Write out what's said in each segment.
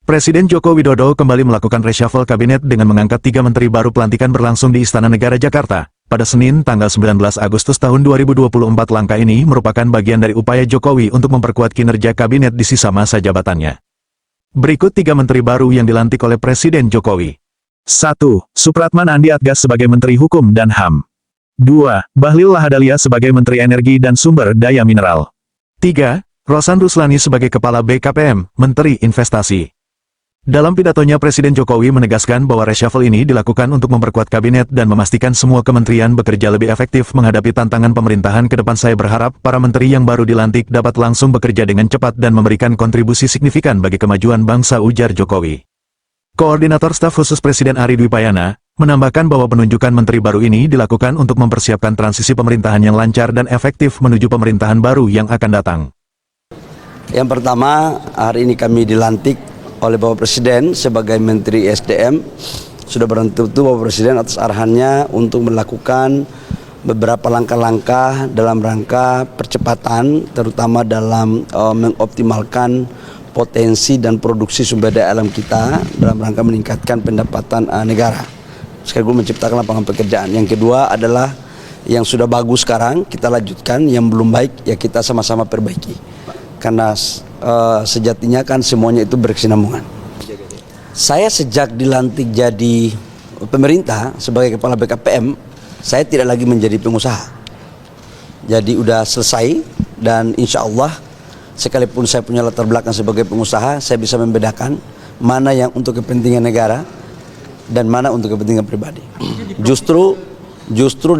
Presiden Joko Widodo kembali melakukan reshuffle kabinet dengan mengangkat 3 menteri baru. Pelantikan berlangsung di Istana Negara Jakarta pada Senin tanggal 19 Agustus tahun 2024. Langkah ini merupakan bagian dari upaya Jokowi untuk memperkuat kinerja kabinet di sisa masa jabatannya. Berikut 3 menteri baru yang dilantik oleh Presiden Jokowi. 1. Supratman Andi Atgas sebagai Menteri Hukum dan HAM. 2. Bahlil Lahadalia sebagai Menteri Energi dan Sumber Daya Mineral. 3. Rosan Ruslani sebagai Kepala BKPM, Menteri Investasi. Dalam pidatonya Presiden Jokowi menegaskan bahwa reshuffle ini dilakukan untuk memperkuat kabinet dan memastikan semua kementerian bekerja lebih efektif menghadapi tantangan pemerintahan ke depan. Saya berharap para menteri yang baru dilantik dapat langsung bekerja dengan cepat dan memberikan kontribusi signifikan bagi kemajuan bangsa, ujar Jokowi. Koordinator Staf Khusus Presiden Ari Dwipayana menambahkan bahwa penunjukan menteri baru ini dilakukan untuk mempersiapkan transisi pemerintahan yang lancar dan efektif menuju pemerintahan baru yang akan datang. Yang pertama, hari ini kami dilantik oleh Bapak Presiden sebagai Menteri SDM. Sudah tentu Bapak Presiden atas arahannya untuk melakukan beberapa langkah-langkah dalam rangka percepatan, terutama dalam mengoptimalkan potensi dan produksi sumber daya alam kita dalam rangka meningkatkan pendapatan negara, sekaligus menciptakan lapangan pekerjaan. Yang kedua adalah yang sudah bagus sekarang kita lanjutkan, yang belum baik ya kita sama-sama perbaiki. Karena sejatinya kan semuanya itu berkesinambungan. Saya sejak dilantik jadi pemerintah sebagai Kepala BKPM, saya tidak lagi menjadi pengusaha. Jadi udah selesai dan insya Allah sekalipun saya punya latar belakang sebagai pengusaha, saya bisa membedakan mana yang untuk kepentingan negara dan mana untuk kepentingan pribadi. Justru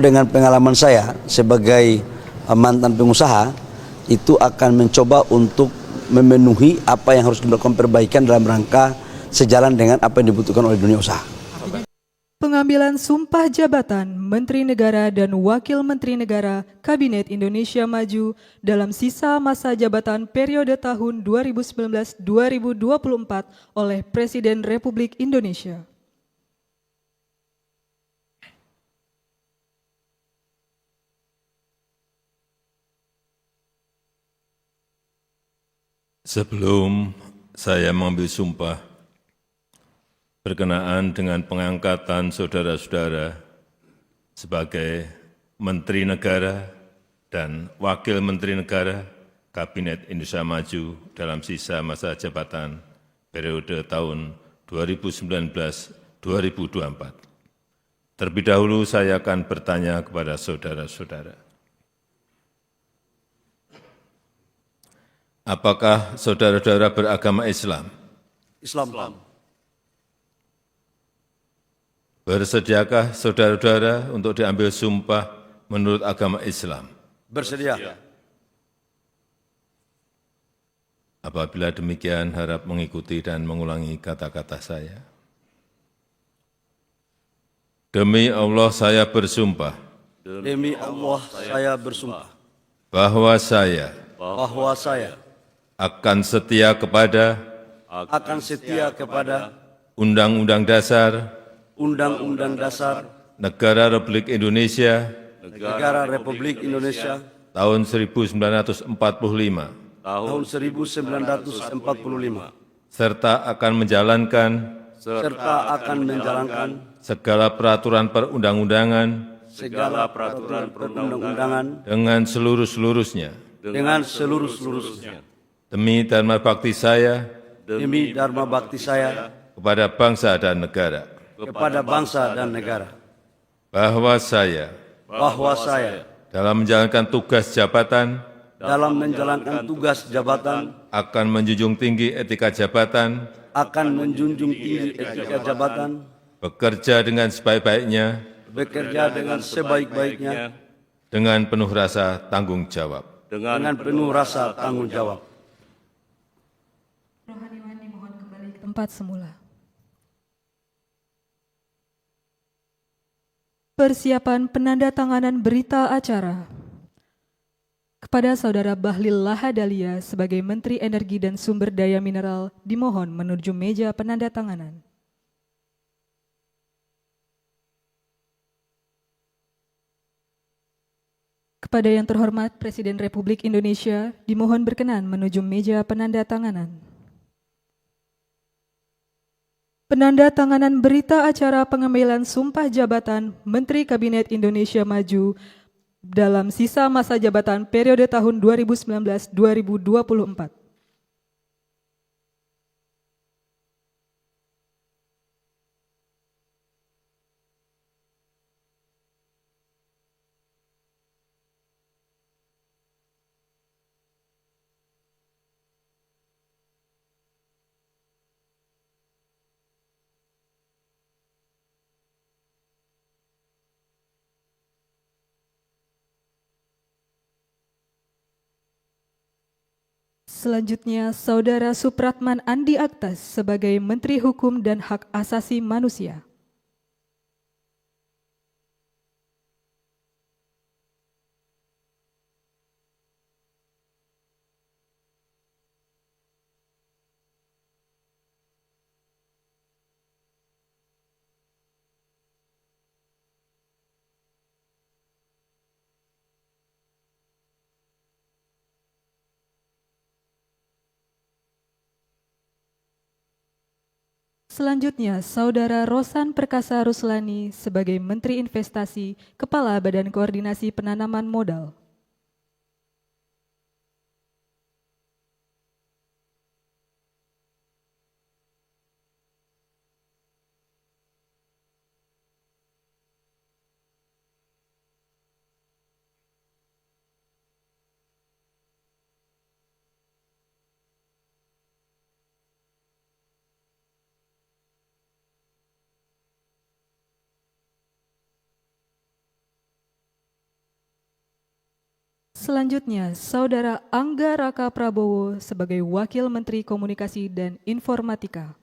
dengan pengalaman saya sebagai mantan pengusaha, itu akan mencoba untuk memenuhi apa yang harus dilakukan perbaikan dalam rangka sejalan dengan apa yang dibutuhkan oleh dunia usaha. Pengambilan sumpah jabatan Menteri Negara dan Wakil Menteri Negara Kabinet Indonesia Maju dalam sisa masa jabatan periode tahun 2019-2024 oleh Presiden Republik Indonesia. Sebelum saya mengambil sumpah berkenaan dengan pengangkatan saudara-saudara sebagai Menteri Negara dan Wakil Menteri Negara Kabinet Indonesia Maju dalam sisa masa jabatan periode tahun 2019-2024. Terlebih dahulu saya akan bertanya kepada saudara-saudara. Apakah saudara-saudara beragama Islam? Islam. Bersediakah saudara-saudara untuk diambil sumpah menurut agama Islam? Bersedia. Apabila demikian, harap mengikuti dan mengulangi kata-kata saya. Demi Allah saya bersumpah. Demi Allah saya bersumpah. Bahwa saya akan setia kepada Undang-Undang Dasar Negara Republik Indonesia tahun 1945 serta akan menjalankan segala peraturan perundang-undangan dengan seluruh-seluruhnya. Demi dharma bakti saya kepada bangsa dan negara. Bahwa saya dalam menjalankan tugas jabatan akan menjunjung tinggi etika jabatan, bekerja dengan sebaik-baiknya, dengan penuh rasa tanggung jawab. Rohaniwan dimohon kembali ke tempat semula. Persiapan penandatanganan berita acara. Kepada Saudara Bahlil Lahadalia sebagai Menteri Energi dan Sumber Daya Mineral dimohon menuju meja penandatanganan. Kepada yang terhormat Presiden Republik Indonesia, dimohon berkenan menuju meja penandatanganan. Penandatanganan berita acara pengambilan sumpah jabatan Menteri Kabinet Indonesia Maju dalam sisa masa jabatan periode tahun 2019-2024. Selanjutnya, Saudara Supratman Andi Aktas sebagai Menteri Hukum dan Hak Asasi Manusia. Selanjutnya, Saudara Rosan Perkasa Ruslani sebagai Menteri Investasi, Kepala Badan Koordinasi Penanaman Modal. Selanjutnya, Saudara Angga Raka Prabowo sebagai Wakil Menteri Komunikasi dan Informatika.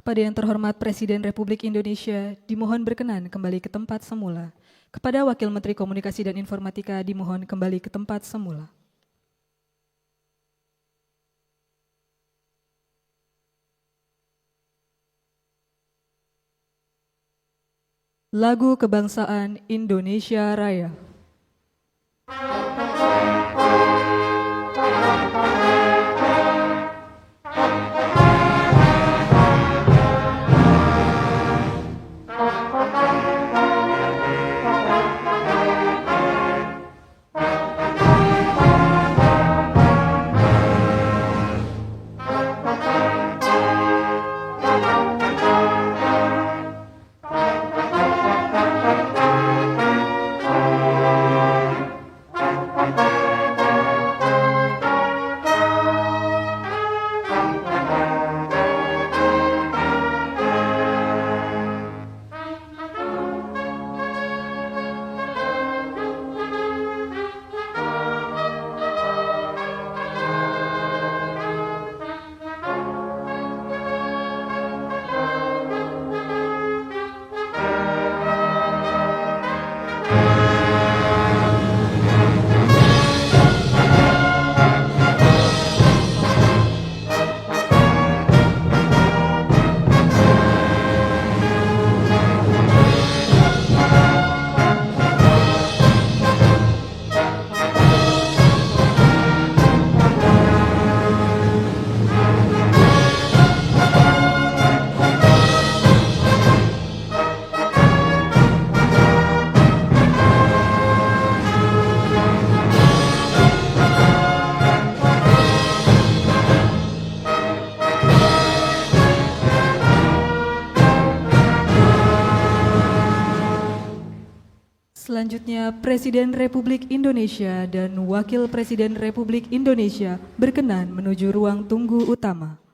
Kepada yang terhormat Presiden Republik Indonesia, dimohon berkenan kembali ke tempat semula. Kepada Wakil Menteri Komunikasi dan Informatika, dimohon kembali ke tempat semula. Lagu Kebangsaan Indonesia Raya. Selanjutnya, Presiden Republik Indonesia dan Wakil Presiden Republik Indonesia berkenan menuju ruang tunggu utama.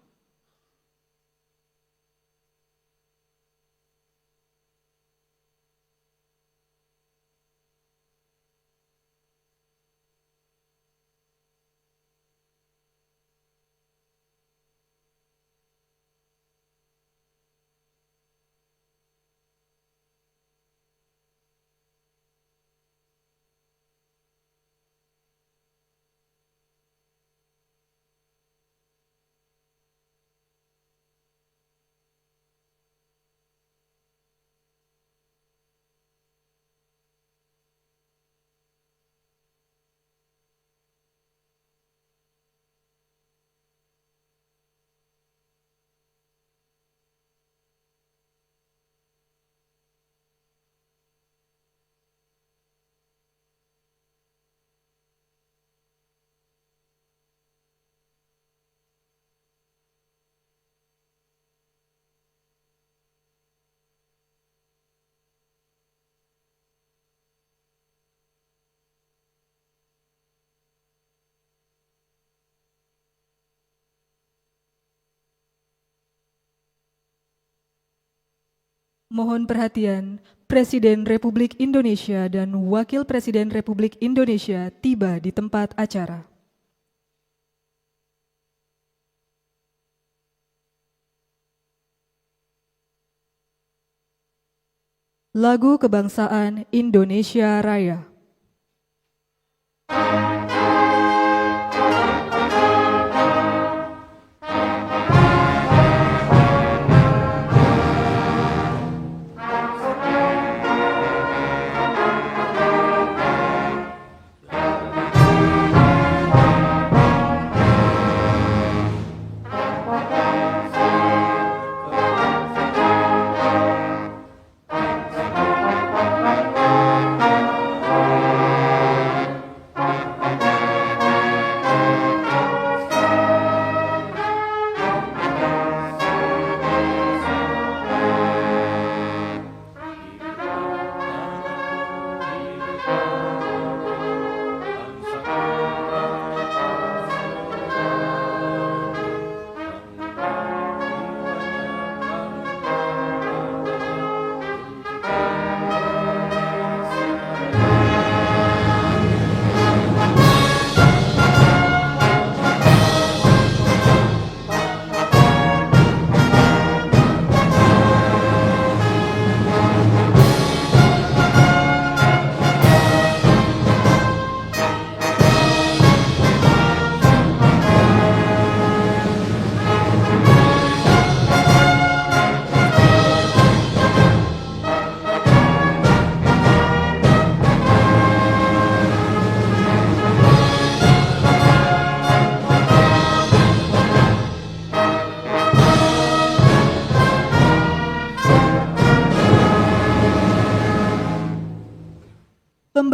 Mohon perhatian, Presiden Republik Indonesia dan Wakil Presiden Republik Indonesia tiba di tempat acara. Lagu Kebangsaan Indonesia Raya.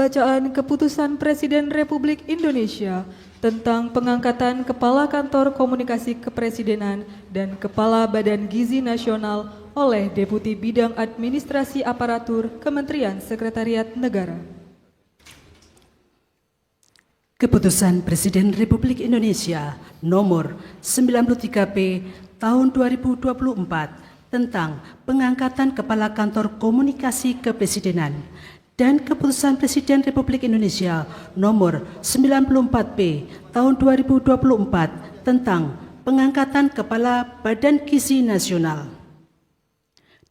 Pembacaan Keputusan Presiden Republik Indonesia tentang pengangkatan Kepala Kantor Komunikasi Kepresidenan dan Kepala Badan Gizi Nasional oleh Deputi Bidang Administrasi Aparatur Kementerian Sekretariat Negara. Keputusan Presiden Republik Indonesia nomor 93P tahun 2024 tentang pengangkatan Kepala Kantor Komunikasi Kepresidenan dan Keputusan Presiden Republik Indonesia nomor 94P tahun 2024 tentang pengangkatan Kepala Badan Gizi Nasional.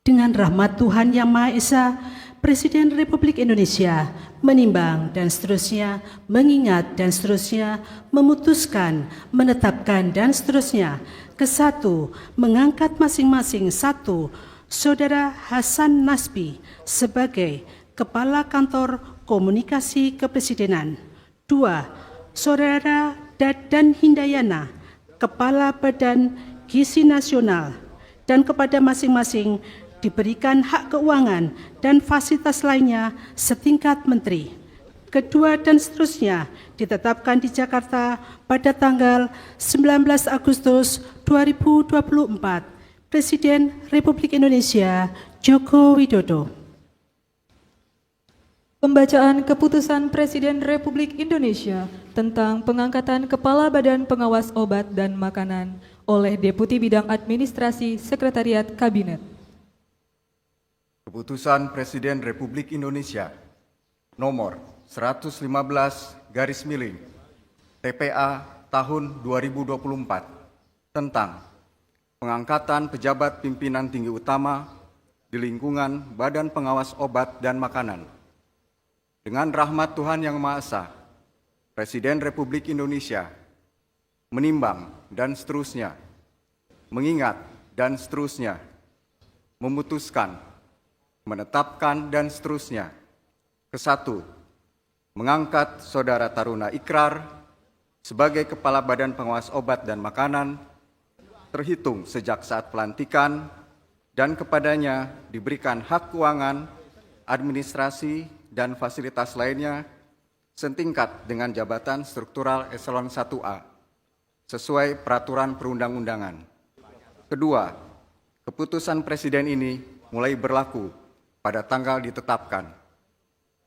Dengan rahmat Tuhan Yang Maha Esa, Presiden Republik Indonesia menimbang dan seterusnya, mengingat dan seterusnya, memutuskan, menetapkan dan seterusnya. Kesatu, mengangkat masing-masing satu, Saudara Hasan Nasbi sebagai Kepala Kantor Komunikasi Kepresidenan. 2. Saudara Dadan Hindayana, Kepala Badan Gizi Nasional, dan kepada masing-masing diberikan hak keuangan dan fasilitas lainnya setingkat menteri. Kedua dan seterusnya ditetapkan di Jakarta pada tanggal 19 Agustus 2024. Presiden Republik Indonesia Joko Widodo. Pembacaan Keputusan Presiden Republik Indonesia tentang pengangkatan Kepala Badan Pengawas Obat dan Makanan oleh Deputi Bidang Administrasi Sekretariat Kabinet. Keputusan Presiden Republik Indonesia nomor 115/TPA tahun 2024 tentang pengangkatan pejabat pimpinan tinggi utama di lingkungan Badan Pengawas Obat dan Makanan. Dengan rahmat Tuhan Yang Maha Esa, Presiden Republik Indonesia menimbang dan seterusnya, mengingat dan seterusnya, memutuskan, menetapkan dan seterusnya. Kesatu, mengangkat Saudara Taruna Ikrar sebagai Kepala Badan Pengawas Obat dan Makanan terhitung sejak saat pelantikan dan kepadanya diberikan hak keuangan, administrasi, dan fasilitas lainnya setingkat dengan jabatan struktural eselon 1A sesuai peraturan perundang-undangan. Kedua, keputusan Presiden ini mulai berlaku pada tanggal ditetapkan.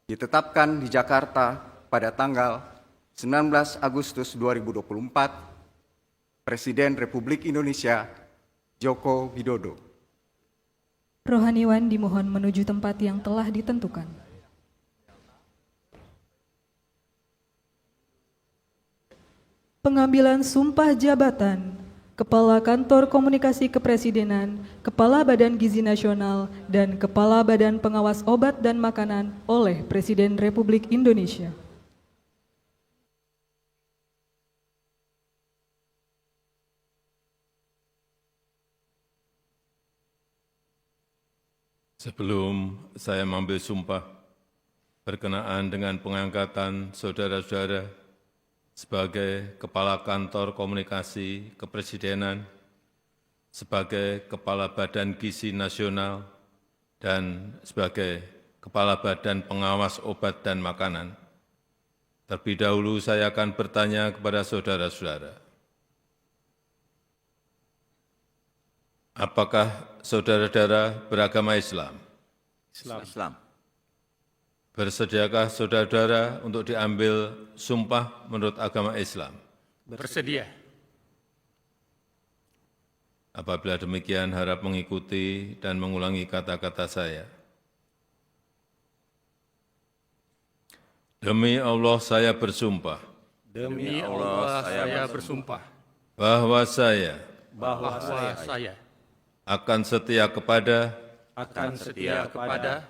Ditetapkan di Jakarta pada tanggal 19 Agustus 2024, Presiden Republik Indonesia Joko Widodo. Rohaniwan dimohon menuju tempat yang telah ditentukan. Pengambilan sumpah jabatan Kepala Kantor Komunikasi Kepresidenan, Kepala Badan Gizi Nasional, dan Kepala Badan Pengawas Obat dan Makanan oleh Presiden Republik Indonesia. Sebelum saya mengambil sumpah berkenaan dengan pengangkatan saudara-saudara sebagai Kepala Kantor Komunikasi Kepresidenan, sebagai Kepala Badan Gizi Nasional, dan sebagai Kepala Badan Pengawas Obat dan Makanan. Terlebih dahulu saya akan bertanya kepada saudara-saudara, apakah saudara-saudara beragama Islam? Islam. Bersediakah saudara-saudara untuk diambil sumpah menurut agama Islam? Bersedia. Apabila demikian, harap mengikuti dan mengulangi kata-kata saya. Demi Allah saya bersumpah Demi Allah saya bersumpah bahwa saya bahwa saya akan setia kepada akan setia kepada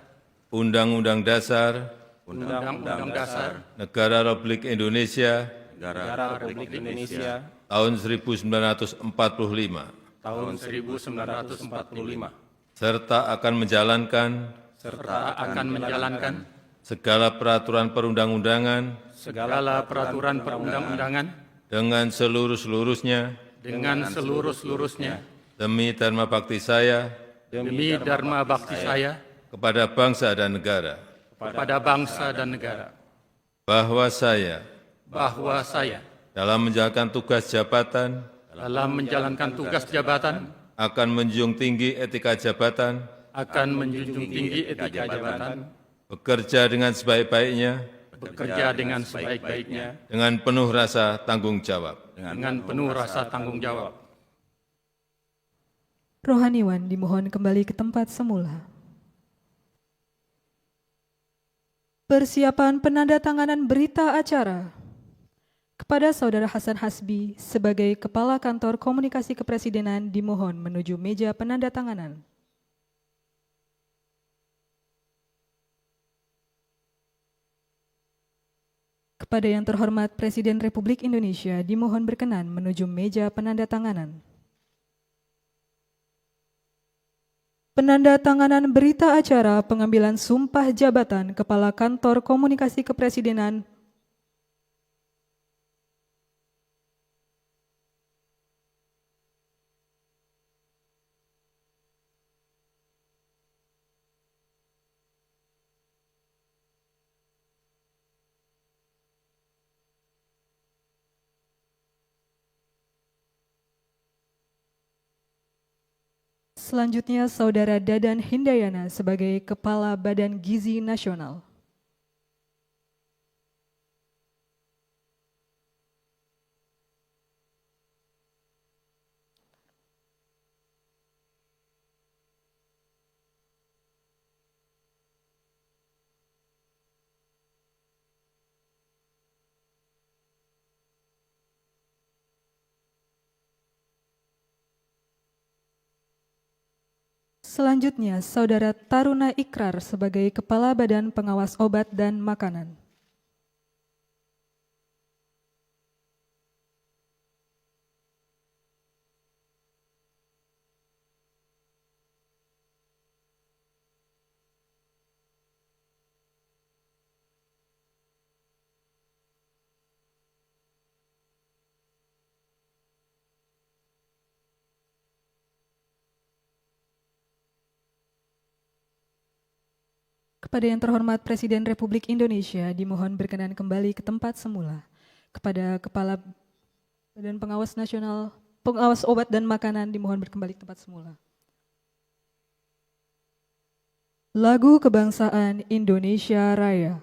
Undang-Undang Dasar Undang-Undang Dasar Negara Republik Indonesia Negara Republik Indonesia tahun 1945, tahun 1945 serta akan menjalankan segala peraturan perundang-undangan segala peraturan perundang-undangan dengan seluruh-seluruhnya dengan seluruh-seluruhnya demi dharma bakti saya demi dharma bakti saya kepada bangsa dan negara, pada bangsa dan negara, bahwa saya dalam menjalankan tugas jabatan akan menjunjung tinggi etika jabatan, bekerja dengan sebaik-baiknya, dengan penuh rasa tanggung jawab. Rohaniwan dimohon kembali ke tempat semula. Persiapan penandatanganan berita acara kepada Saudara Hasan Hasbi sebagai Kepala Kantor Komunikasi Kepresidenan dimohon menuju meja penandatanganan. Kepada yang terhormat Presiden Republik Indonesia dimohon berkenan menuju meja penandatanganan. Penandatanganan berita acara pengambilan sumpah jabatan Kepala Kantor Komunikasi Kepresidenan Selanjutnya, Saudara Dadan Hindayana sebagai Kepala Badan Gizi Nasional. Selanjutnya, Saudara Taruna Ikrar sebagai Kepala Badan Pengawas Obat dan Makanan. Kepada yang terhormat Presiden Republik Indonesia, dimohon berkenan kembali ke tempat semula. Kepada Kepala Badan Pengawas Nasional, Pengawas Obat dan Makanan, dimohon berkembali ke tempat semula. Lagu Kebangsaan Indonesia Raya.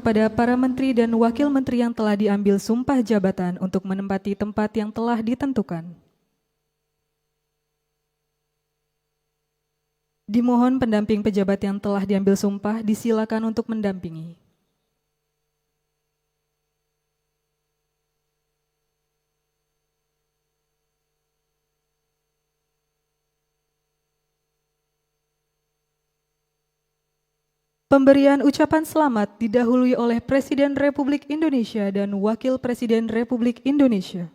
kepada para menteri dan wakil menteri yang telah diambil sumpah jabatan untuk menempati tempat yang telah ditentukan. Dimohon pendamping pejabat yang telah diambil sumpah disilakan untuk mendampingi. Pemberian ucapan selamat didahului oleh Presiden Republik Indonesia dan Wakil Presiden Republik Indonesia.